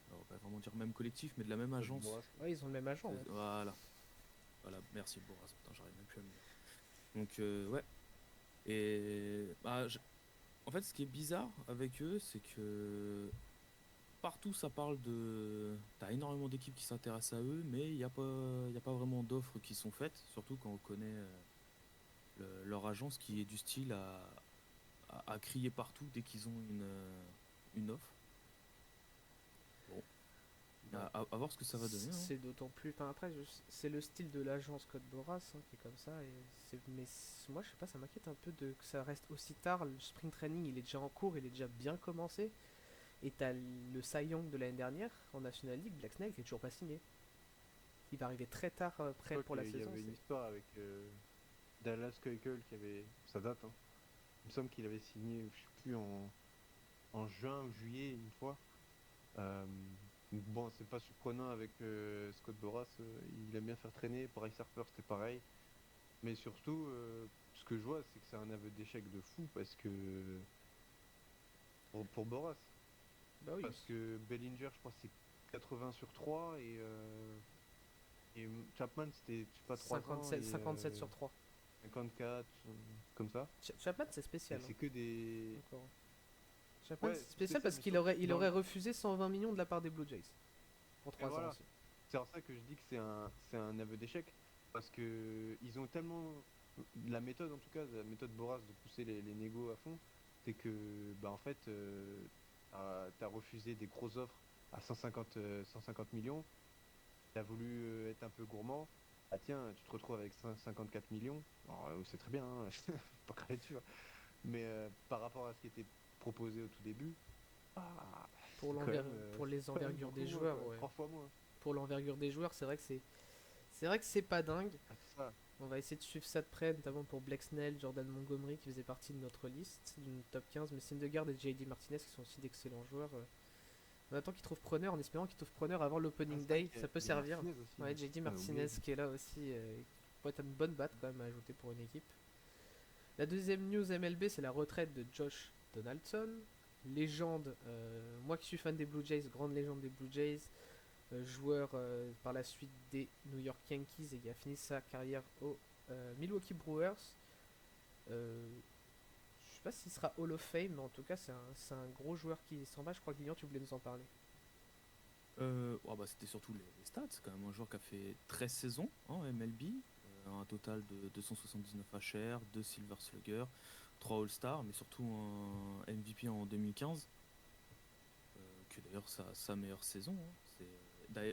alors, on va pas vraiment dire même collectif, mais de la même Code agence. Boras, quoi. Ouais, ils ont le même agent, ouais. Voilà, voilà, merci Boras, putain, j'arrive même plus à me dire. Donc, ouais. Et en fait, ce qui est bizarre avec eux, c'est que partout ça parle de. T'as énormément d'équipes qui s'intéressent à eux, mais il y a pas vraiment d'offres qui sont faites, surtout quand on connaît leur agence qui est du style à crier partout dès qu'ils ont une offre. Bon, Ouais. à voir ce que ça va donner, hein. C'est d'autant plus. Enfin, après, c'est le style de l'agence Code Boras hein, qui est comme ça. Moi, je sais pas, ça m'inquiète un peu que ça reste aussi tard. Le sprint training, il est déjà en cours, il est déjà bien commencé. Et t'as le Cy Young de l'année dernière en National League, Black Snake, qui est toujours pas signé. Il va arriver très tard, Je prêt crois pour la qu'il y saison. avait une histoire avec Dallas Keuchel qui avait. Ça date, hein. Il me semble qu'il avait signé, je sais plus, en juin ou juillet une fois. Euh, bon, c'est pas surprenant avec Scott Boras, il aime bien faire traîner. Pour Ice Harper, c'était pareil. Mais surtout, ce que je vois, c'est que c'est un aveu d'échec de fou parce que. Pour Boras. Bah oui, Parce que Bellinger, je crois, c'est 80 sur 3 et Chapman, c'était, je sais pas, 3 ans 57, et 57 sur 3. 54, comme ça. Chapman, c'est Et spécial. Hein, c'est que des. encore. Chapman, Ouais, c'est c'est spécial spécial, parce mais il dans aurait le. refusé 120 millions de la part des Blue Jays. Pour Et 3 ans voilà. aussi. C'est en ça que je dis que c'est un aveu d'échec. Parce que ils ont tellement. La méthode, en tout cas, la méthode Boras de pousser les négos à fond, c'est que, bah, en fait, t'as refusé des grosses offres à 150 millions. T'as voulu être un peu gourmand. Ah tiens, tu te retrouves avec 54 millions. Alors, c'est très bien, hein, faut pas cracher dessus, hein. Mais par rapport à ce qui était proposé au tout début, ah, Pour les c'est quand même envergures beaucoup des moins, joueurs, quoi. ouais. 3 fois moins. Pour l'envergure des joueurs, c'est vrai que c'est pas dingue. Ah, c'est ça. On va essayer de suivre ça de près, notamment pour Black Snell, Jordan Montgomery qui faisait partie de notre liste, d'une top 15, mais Syndergaard et JD Martinez qui sont aussi d'excellents joueurs. On attend qu'ils trouvent preneur en espérant qu'ils trouvent preneur avant Ah, l'opening c'est vrai day, qu'il ça peut y a servir. Martinez aussi, Ouais, hein. JD On a Martinez oublié. qui est là aussi, qui pourrait être une bonne batte quand même à ajouter pour une équipe. La deuxième news MLB, c'est la retraite de Josh Donaldson, légende, moi qui suis fan des Blue Jays, grande légende des Blue Jays, joueur par la suite des New York Yankees et qui a fini sa carrière aux Milwaukee Brewers. Je sais pas s'il sera Hall of Fame, mais en tout cas, c'est un gros joueur qui s'en va. Je crois que Lilian, tu voulais nous en parler. C'était surtout les stats. C'est quand même un joueur qui a fait 13 saisons en MLB, un total de 279 HR, 2 Silver Slugger, 3 All-Star, mais surtout un MVP en 2015, que d'ailleurs sa meilleure saison, hein.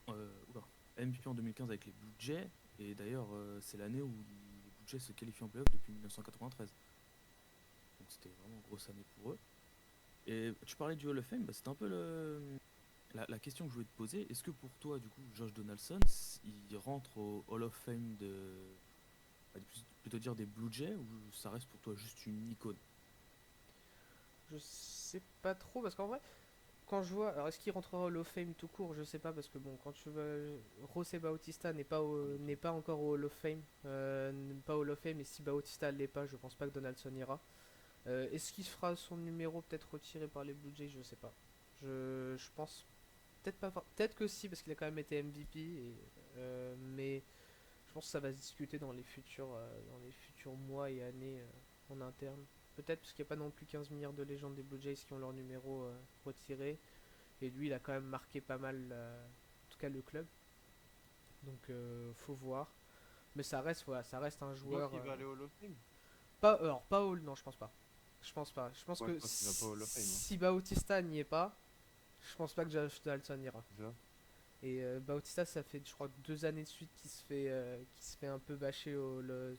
Oula, MVP en 2015 avec les Blue Jays, et d'ailleurs c'est l'année où les Blue Jays se qualifient en playoff depuis 1993. Donc c'était vraiment une grosse année pour eux. Et tu parlais du Hall of Fame, c'était un peu la question que je voulais te poser. Est-ce que pour toi, du coup, Josh Donaldson, il rentre au Hall of Fame plutôt dire des Blue Jays, ou ça reste pour toi juste une icône? Je sais pas trop, parce qu'en vrai, quand je vois, alors est-ce qu'il rentrera au Hall of Fame tout court? Je sais pas parce que bon, quand tu vois, José Bautista n'est pas encore au Hall of Fame, n'est pas au Hall of Fame et si Bautista l'est pas, je pense pas que Donaldson ira. Est-ce qu'il fera son numéro peut-être retiré par les Blue Jays? Je sais pas. Je pense peut-être pas, peut-être que si parce qu'il a quand même été MVP mais je pense que ça va se discuter dans les futurs mois et années en interne. Peut-être parce qu'il n'y a pas non plus 15 milliards de légendes des Blue Jays qui ont leur numéro retiré. Et lui, il a quand même marqué pas mal, en tout cas le club. Donc, faut voir. Mais ça reste, voilà, ça reste un Tu penses joueur. qu'il va aller au Hall of Fame? Pas, alors, pas Hall, non, je pense pas. Je pense pas. Je pense Moi, je que pense qu'il va pas au Hall of Fame, hein. si Bautista n'y est pas, je pense pas que Josh Donaldson ira. C'est ça? Et Bautista, ça fait, je crois, 2 années de suite qu'il se fait un peu bâcher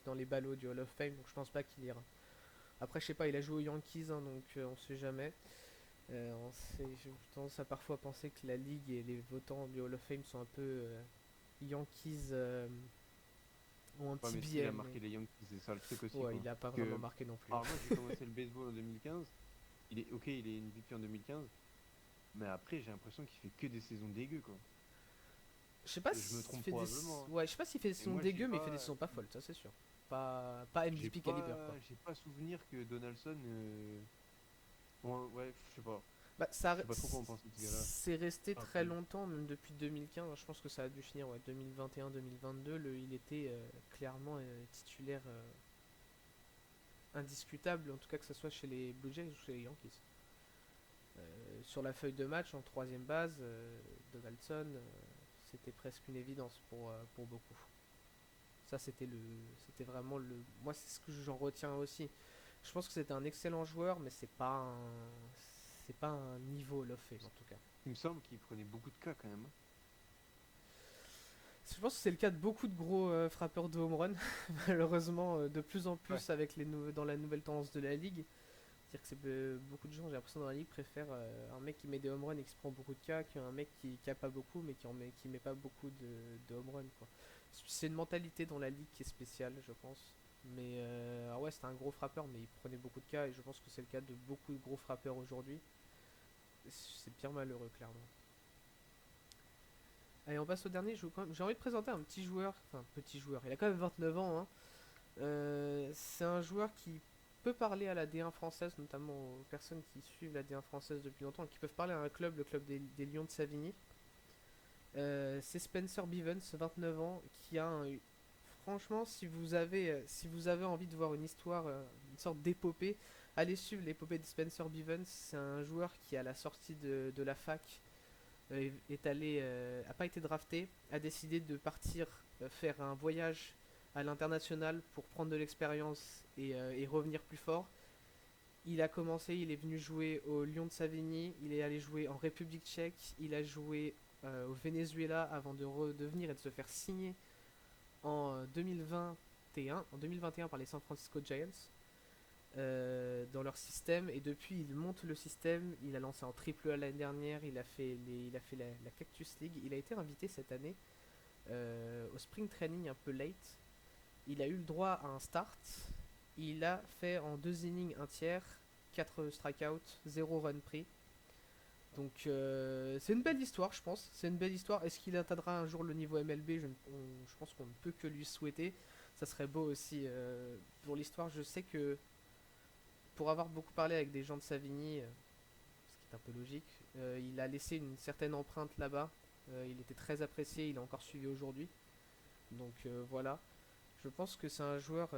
dans les ballots du Hall of Fame. Donc, je pense pas qu'il ira. Après, je sais pas, il a joué aux Yankees, hein, donc on sait jamais. J'ai tendance à parfois penser que la ligue et les votants du Hall of Fame sont un peu Yankees ont un Ouais, petit mais s'il biais, a mais marqué les Yankees, c'est ça le truc aussi, ouais, quoi. il a pas Parce vraiment que, marqué non plus. alors moi, j'ai commencé le baseball en 2015. Ok, il est MVP en 2015, mais après, j'ai l'impression qu'il fait que des saisons dégueu, quoi. Je sais pas Je me s'il trompe fait des, probablement, hein. ouais, je sais pas s'il fait des Et saisons moi, dégueu, mais il fait des saisons pas folles, ça c'est sûr. Pas MVP caliber quoi. j'ai pas souvenir que Donaldson. Ouais, je sais pas. Bah, Je sais pas trop comment penser de ce gars-là. c'est resté très Après, longtemps, même depuis 2015. Je pense que ça a dû finir ouais, 2021-2022. Il était clairement titulaire indiscutable, en tout cas que ce soit chez les Blue Jays ou chez les Yankees. Sur la feuille de match, en troisième base, Donaldson, c'était presque une évidence pour beaucoup. Ça, c'était vraiment le. Moi, c'est ce que j'en retiens aussi. Je pense que c'était un excellent joueur, mais c'est pas un niveau Hall of Fame en tout cas. il me semble qu'il prenait beaucoup de cas quand même, hein. Je pense que c'est le cas de beaucoup de gros frappeurs de home run, malheureusement, de plus en Ouais. plus avec dans la nouvelle tendance de la ligue. C'est-à-dire que beaucoup de gens, j'ai l'impression, dans la ligue préfèrent un mec qui met des home runs et qui se prend beaucoup de cas qu'un mec qui a pas beaucoup mais qui met pas beaucoup de home runs, quoi. C'est une mentalité dans la ligue qui est spéciale, je pense. Mais alors ouais, c'était un gros frappeur, mais il prenait beaucoup de cas et je pense que c'est le cas de beaucoup de gros frappeurs aujourd'hui. C'est bien malheureux, clairement. Allez, on passe au dernier. J'ai envie de présenter un petit joueur, enfin petit joueur. Il a quand même 29 ans, hein. C'est un joueur qui peut parler à la D1 française, notamment aux personnes qui suivent la D1 française depuis longtemps, qui peuvent parler à un club, le club des Lions de Savigny. C'est Spencer Bivens, 29 ans, qui a un. Franchement, si vous avez envie de voir une histoire, une sorte d'épopée, allez suivre l'épopée de Spencer Bivens. C'est un joueur qui, à la sortie de la fac, a pas été drafté, a décidé de partir faire un voyage à l'international pour prendre de l'expérience et revenir plus fort. Il a commencé, il est venu jouer au Lyon de Savigny, il est allé jouer en République tchèque, il a joué au Venezuela avant de redevenir et de se faire signer en 2021 par les San Francisco Giants dans leur système. Et depuis, il monte le système. Il a lancé en triple A l'année dernière, il a fait la Cactus League. Il a été invité cette année au Spring Training un peu late. Il a eu le droit à un start. Il a fait en 2 innings un tiers, 4 strikeouts, 0 run pris. Donc c'est une belle histoire, je pense. C'est une belle histoire. Est-ce qu'il atteindra un jour le niveau MLB? Je pense qu'on ne peut que lui souhaiter. Ça serait beau aussi pour l'histoire. Je sais que pour avoir beaucoup parlé avec des gens de Savigny, ce qui est un peu logique, il a laissé une certaine empreinte là-bas. Il était très apprécié, il est encore suivi aujourd'hui. Donc voilà. Je pense que c'est un joueur.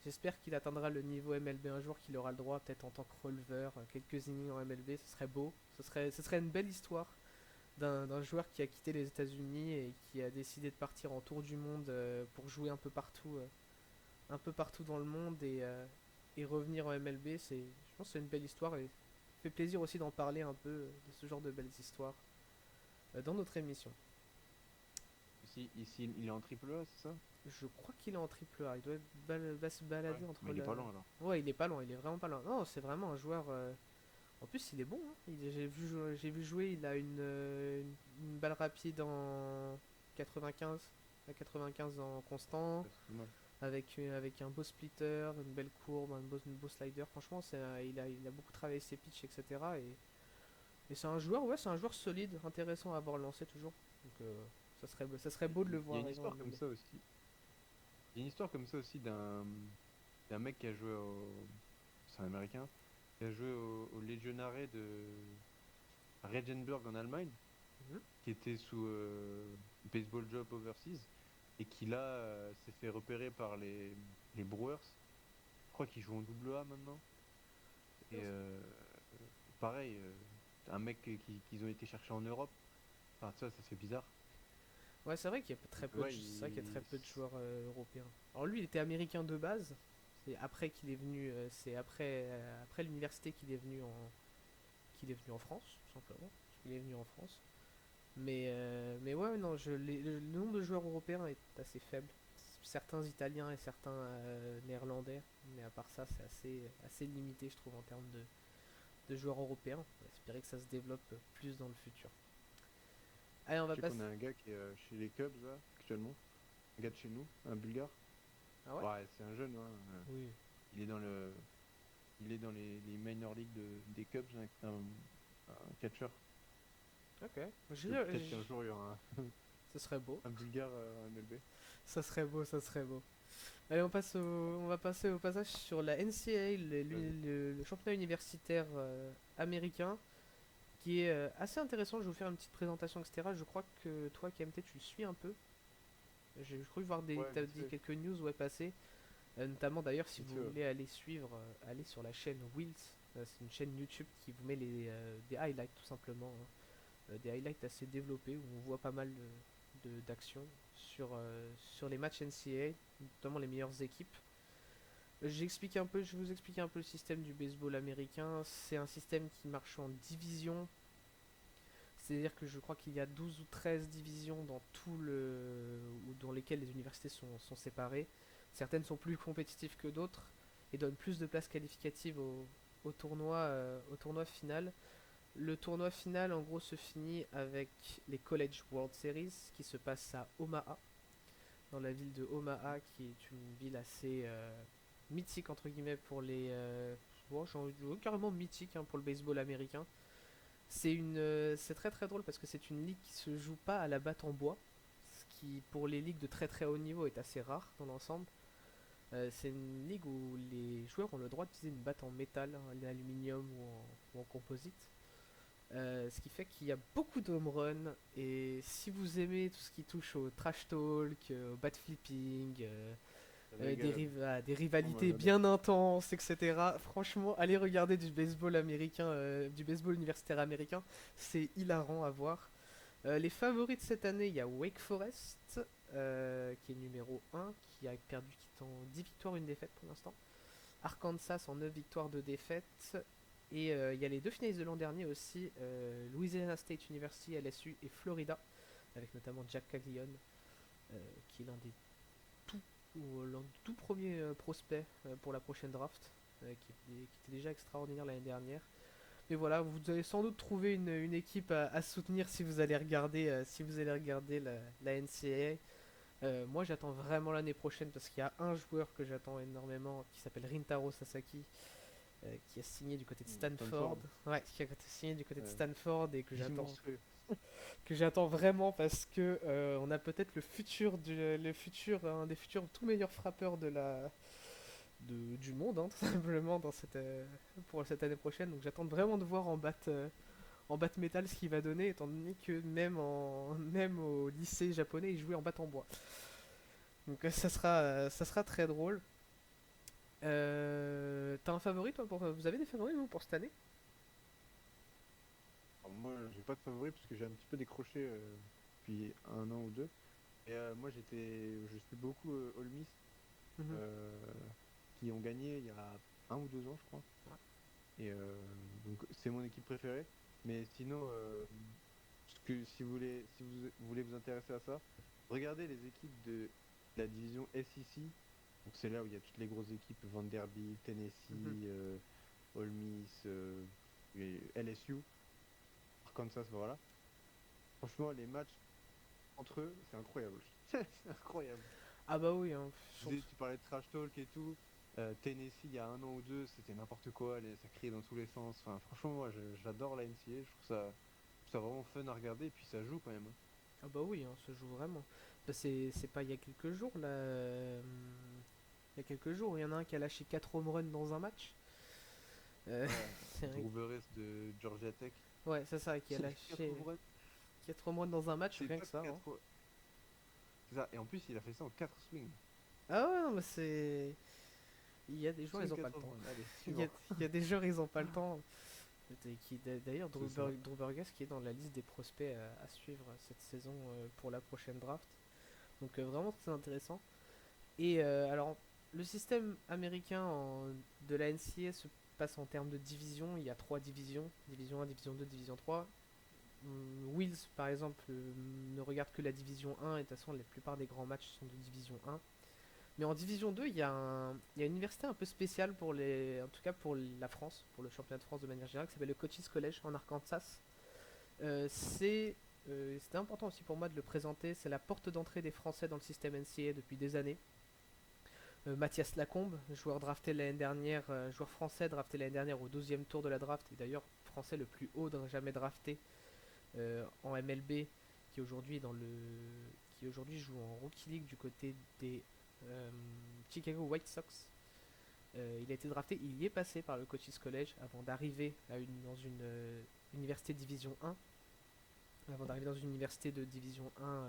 J'espère qu'il atteindra le niveau MLB un jour, qu'il aura le droit, peut-être en tant que releveur, quelques innings en MLB. Ce serait beau. Ce serait une belle histoire d'un joueur qui a quitté les États-Unis et qui a décidé de partir en tour du monde pour jouer un peu partout dans le monde et revenir en MLB. Je pense que c'est une belle histoire et ça fait plaisir aussi d'en parler un peu de ce genre de belles histoires dans notre émission. Ici, il est en triple A, c'est ça? Je crois qu'il est en triple A. Il doit se balader Ouais. entre Mais il est pas loin alors. Ouais, il est pas loin, il est vraiment pas loin. Non, c'est vraiment un joueur. En plus, il est bon, hein. J'ai vu jouer, il a une balle rapide en 95, à 95 en constant, Ouais, c'est pas mal. avec un beau splitter, une belle courbe, un beau slider. Franchement, il a beaucoup travaillé ses pitches, etc. Et Et c'est un joueur, ouais, c'est un joueur solide, intéressant à avoir lancé toujours. Donc ça serait beau de le Il y a voir une arriver en histoire comme MLB. ça aussi. Il y a une histoire comme ça aussi d'un mec qui a joué au. C'est un américain. Qui a joué au Legionnaire de Regensburg en Allemagne, Mhm. qui était sous Baseball Job Overseas, et qui là s'est fait repérer par les Brewers. Je crois qu'ils jouent en double A maintenant. C'est Et bien ça. pareil, un mec qu'ils ont été chercher en Europe. Enfin, ça fait bizarre. Ouais, c'est vrai qu'il y a très Donc, peu de, ouais, c'est vrai qu'il y a très peu de joueurs européens. Alors lui, il était américain de base. C'est après qu'il est venu, c'est après l'université qu'il est venu en France, tout simplement. Il est venu en France. Mais ouais, non, le nombre de joueurs européens est assez faible. Certains italiens et certains néerlandais, mais à part ça, c'est assez limité, je trouve, en termes de joueurs européens. On va espérer que ça se développe plus dans le futur. Allez, on va je sais qu'on passer. a un gars qui est chez les Cubs là, actuellement. Un gars de chez nous, un Bulgare. Ah ouais? Ouais, c'est un jeune, hein. Oui. Il est dans le, il est dans les minor leagues des Cubs, hein, un catcher. Ok. Peut-être qu'un jour il y aura Ce serait beau. un Bulgare en MLB. Ça serait beau, ça serait beau. Allez, on va passer au passage sur la NCAA, Vas-y. le championnat universitaire américain, qui est assez intéressant. Je vais vous faire une petite présentation, etc. Je crois que toi, KMT, tu le suis un peu. J'ai cru voir Ouais, t'as vite dit fait. quelques news ouais, passer. Notamment d'ailleurs, si Vite vous fait, ouais. voulez aller suivre, allez sur la chaîne Wills. C'est une chaîne YouTube qui vous met des highlights tout simplement, hein. Des highlights assez développés où on voit pas mal d'actions sur les matchs NCAA, notamment les meilleures équipes. Je vais vous expliquer un peu le système du baseball américain. C'est un système qui marche en division. C'est-à-dire que je crois qu'il y a 12 ou 13 divisions dans lesquelles les universités sont séparées. Certaines sont plus compétitives que d'autres et donnent plus de places qualificatives au tournoi final. Le tournoi final, en gros, se finit avec les College World Series qui se passent à Omaha, dans la ville de Omaha, qui est une ville assez mythique, entre guillemets, pour bon, j'ai envie de dire carrément mythique hein, pour le baseball américain. C'est très très drôle parce que c'est une ligue qui se joue pas à la batte en bois, ce qui pour les ligues de très très haut niveau est assez rare dans l'ensemble. C'est une ligue où les joueurs ont le droit d'utiliser une batte en métal, en aluminium ou en composite. Ce qui fait qu'il y a beaucoup de home run et si vous aimez tout ce qui touche au trash talk, au bat flipping, Régalade. des Oh, moi, rivalités j'adore. bien intenses, etc. Franchement, allez regarder du baseball américain, du baseball universitaire américain, c'est hilarant à voir. Les favoris de cette année, il y a Wake Forest, qui est numéro 1, qui a perdu qui est en 10 victoires, une défaite pour l'instant. Arkansas en 9 victoires, 2 défaites. Et il y a les deux finalistes de l'an dernier aussi, Louisiana State University, LSU, et Florida, avec notamment Jack Caglione, qui est l'un des tout premiers prospects pour la prochaine draft, qui était déjà extraordinaire l'année dernière. Mais voilà, vous allez sans doute trouver une équipe à soutenir si vous allez regarder la NCAA. Moi, j'attends vraiment l'année prochaine parce qu'il y a un joueur que j'attends énormément qui s'appelle Rintaro Sasaki, qui a signé du côté de Stanford. Stanford. Ouais, qui a signé du côté de Euh, Stanford et monstrueux. que j'attends vraiment parce que on a peut-être un des futurs tout meilleurs frappeurs du monde, hein, tout simplement pour cette année prochaine. Donc j'attends vraiment de voir en batte métal ce qu'il va donner, étant donné que même au lycée japonais, il jouait en batte en bois. Donc ça sera très drôle. T'as un favori toi vous avez des favoris vous pour cette année? Alors, moi, j'ai pas de favori parce que j'ai un petit peu décroché depuis un an ou deux. Et moi, je suis beaucoup Ole Miss Mhm. euh, qui ont gagné il y a un ou deux ans, je crois. Et donc, c'est mon équipe préférée. Mais sinon, si vous voulez, si vous voulez vous intéresser à ça, regardez les équipes de la division SEC. Donc, c'est là où il y a toutes les grosses équipes Vanderbilt, Tennessee, Mhm. Ole Miss, et LSU, Arkansas, voilà. Franchement, les matchs entre eux, c'est incroyable. C'est incroyable. Ah bah oui, hein, Tu parlais de trash talk et tout. Tennessee, il y a 1 an ou 2, c'était n'importe quoi, ça criait dans tous les sens. Enfin, franchement, moi, j'adore la NCA, je trouve ça vraiment fun à regarder, et puis ça joue quand même, hein. Ah bah oui, on se joue vraiment. Bah, c'est pas il y a quelques jours là. Il y a quelques jours, il y en a un qui a lâché 4 home runs dans un match. Euh, Ouais, c'est un- Drew Beres de Georgia Tech. Ouais, c'est ça, qui a Il a fait 4 lâché home runs. 4 home runs dans un match, C'est rien que pas ça, hein. 4. C'est ça, et en plus, il a fait ça en 4 swings. Ah ouais, non, mais c'est. Il y a des joueurs, ils Swing ont pas 4 le home temps. runs. Allez, Il y a, suivant. il y a des joueurs, ils ont pas le temps. D'ailleurs, C'est ça. Drew Burgess qui est dans la liste des prospects à suivre cette saison pour la prochaine draft. Donc vraiment très intéressant. Et alors, le système américain de la NCAA se passe en termes de division. Il y a 3 divisions, division 1, division 2, division 3. Wills, par exemple, ne regarde que la division 1 et de toute façon, la plupart des grands matchs sont de division 1. Mais en division 2, il y a une université un peu spéciale en tout cas pour la France, pour le championnat de France de manière générale, qui s'appelle le Coach's College en Arkansas. C'était important aussi pour moi de le présenter. C'est la porte d'entrée des Français dans le système NCAA depuis des années. Mathias Lacombe, joueur français drafté l'année dernière au 12e tour de la draft, et d'ailleurs français le plus haut jamais drafté en MLB, qui aujourd'hui qui aujourd'hui joue en Rookie League du côté des euh, Chicago White Sox. Il a été drafté, il y est passé par le Coach's College avant d'arriver dans une université Division 1, avant d'arriver dans une université de Division 1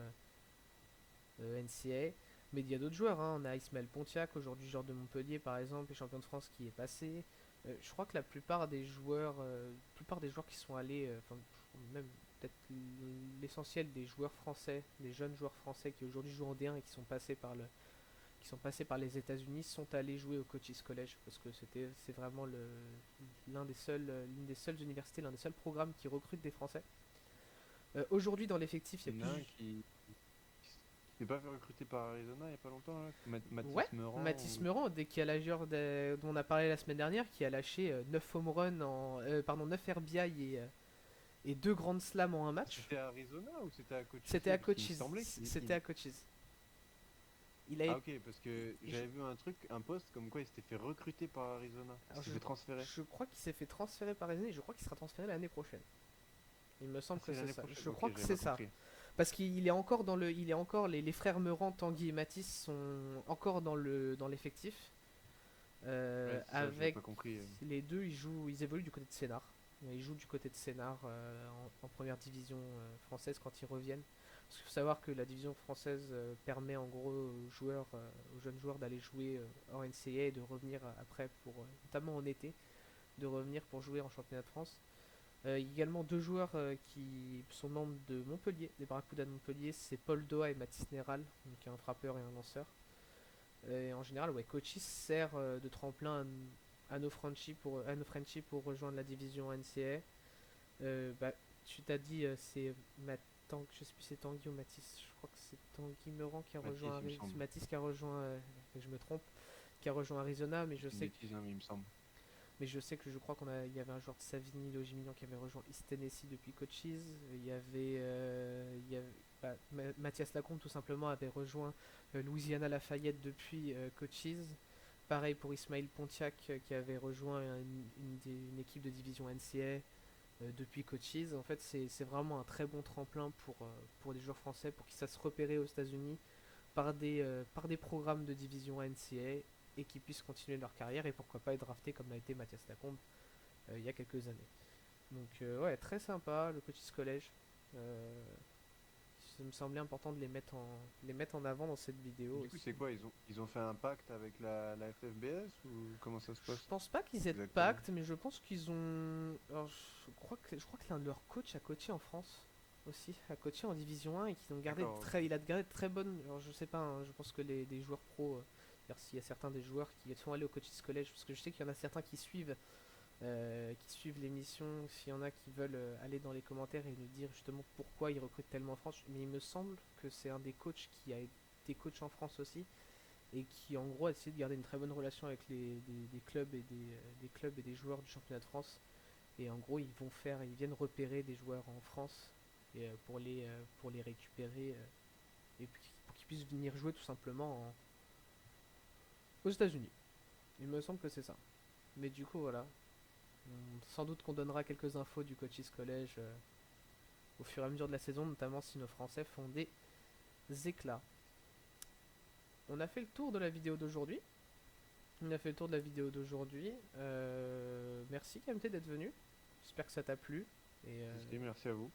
NCAA. Mais il y a d'autres joueurs, hein. On a Ismaël Pontiac, aujourd'hui joueur de Montpellier par exemple, et champion de France qui est passé. Je crois que la plupart des joueurs qui sont allés, enfin même peut-être l'essentiel des joueurs français, des jeunes joueurs français qui aujourd'hui jouent en D1 et qui sont passés par les États-Unis sont allés jouer au Coach's College parce que c'est vraiment l'une des seules universités, l'un des seuls programmes qui recrute des Français. Aujourd'hui dans l'effectif, il y Il a y en a un plus. qui s'est pas fait recruter par Arizona il y a pas longtemps, là. Ouais, Mathis Meurant. Mathis Meurant, dont on a parlé la semaine dernière, qui a lâché 9 home runs pardon, 9 RBI et 2 grands slams en un match. C'était à Arizona ou c'était à C'était Cochise? à Parce qu'il me Coaches. semblait C'était à Coaches. Il a Ah été. ok, parce que j'avais vu un post comme quoi il s'était fait recruter par Arizona. Il Alors s'était fait transférer. je crois qu'il s'est fait transférer par Arizona et je crois qu'il sera transféré l'année prochaine. Il me Ah, semble que c'est c'est l'année ça. prochaine? Je Ok, crois que j'avais c'est mal ça. compris. Parce qu'il est encore il est encore les frères Meurant, Tanguy et Mathis sont encore dans l'effectif. Ouais, c'est ça, j'avais Avec pas compris. les deux, ils évoluent du côté de Sénart. Ils jouent du côté de Sénart en première division française quand ils reviennent. Parce qu'il faut savoir que la division française permet en gros aux jeunes joueurs d'aller jouer en NCAA et de revenir après notamment en été, de revenir pour jouer en championnat de France. Il y a également 2 joueurs qui sont membres de Montpellier, des Barracudas de Montpellier, c'est Paul Doha et Mathis Néral, donc un frappeur et un lanceur. Et en général, ouais, Coachis sert de tremplin à nos Frenchies pour rejoindre la division NCAA. Bah, tu t'as dit, je sais plus si c'est Tanguy ou Mathis, je crois que c'est Tanguy Meurant qui a Mathis, rejoint il me semble. Mathis qui a rejoint, je me trompe, qui a rejoint Arizona, mais C'est une bêtise, hein, mais il me semble. je crois il y avait un joueur de Savigny, Logimignan qui avait rejoint East Tennessee depuis Coaches. Mathias Lacombe tout simplement avait rejoint Louisiana Lafayette depuis Coaches. Pareil pour Ismaël Pontiac qui avait rejoint une équipe de division NCA depuis Coaches. En fait, c'est vraiment un très bon tremplin pour des joueurs français pour qu'ils sachent se repérer aux États-Unis par des programmes de division NCA et qui puissent continuer leur carrière et pourquoi pas être drafté comme l'a été Mathias Lacombe il y a quelques années. Donc ouais, très sympa le Coach's College. Euh, Ça me semblait important de les mettre en avant dans cette vidéo Du coup, aussi. c'est quoi? Ils ont fait un pacte avec la FFBS ou comment ça se Je passe pense pas qu'ils aient de exactement? pacte, mais je pense qu'ils ont. Alors, je crois que l'un de leurs coachs a coaché en France aussi, a coaché en Division 1 et qu'ils ont gardé D'accord, ok. il a gardé de très bonnes. Alors je sais pas, hein, je pense que des joueurs pro, s'il y a certains des joueurs qui sont allés au Coach's College, parce que je sais qu'il y en a certains qui suivent l'émission, s'il y en a qui veulent aller dans les commentaires et nous dire justement pourquoi ils recrutent tellement en France. Mais il me semble que c'est un des coachs qui a été coach en France aussi et qui en gros a essayé de garder une très bonne relation avec des clubs des clubs et des joueurs du championnat de France. Et en gros, ils viennent repérer des joueurs en France et, pour les récupérer et puis pour qu'ils puissent venir jouer tout simplement aux États-Unis. Il me semble que c'est ça. Mais du coup, voilà. Sans doute qu'on donnera quelques infos du Coaches College au fur et à mesure de la saison, notamment si nos Français font des éclats. On a fait le tour de la vidéo d'aujourd'hui. Merci KMT d'être venu. J'espère que ça t'a plu. Et Merci à vous.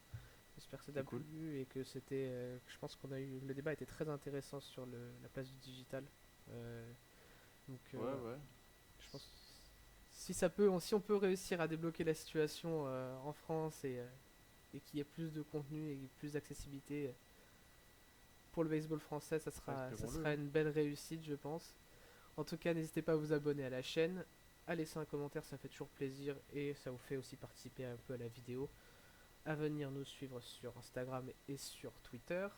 j'espère que ça t'a C'était cool. plu et que c'était. Je pense qu'on a eu. Le débat était très intéressant sur la place du digital. Euh, donc, Ouais. je pense. Si on peut réussir à débloquer la situation en France et qu'il y ait plus de contenu et plus d'accessibilité pour le baseball français, ça Espérons-le, sera hein. une belle réussite, je pense. En tout cas, n'hésitez pas à vous abonner à la chaîne, à laisser un commentaire, ça fait toujours plaisir et ça vous fait aussi participer un peu à la vidéo. À venir nous suivre sur Instagram et sur Twitter.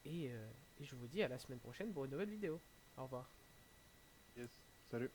Et je vous dis à la semaine prochaine pour une nouvelle vidéo. Au revoir. Yes. Salut.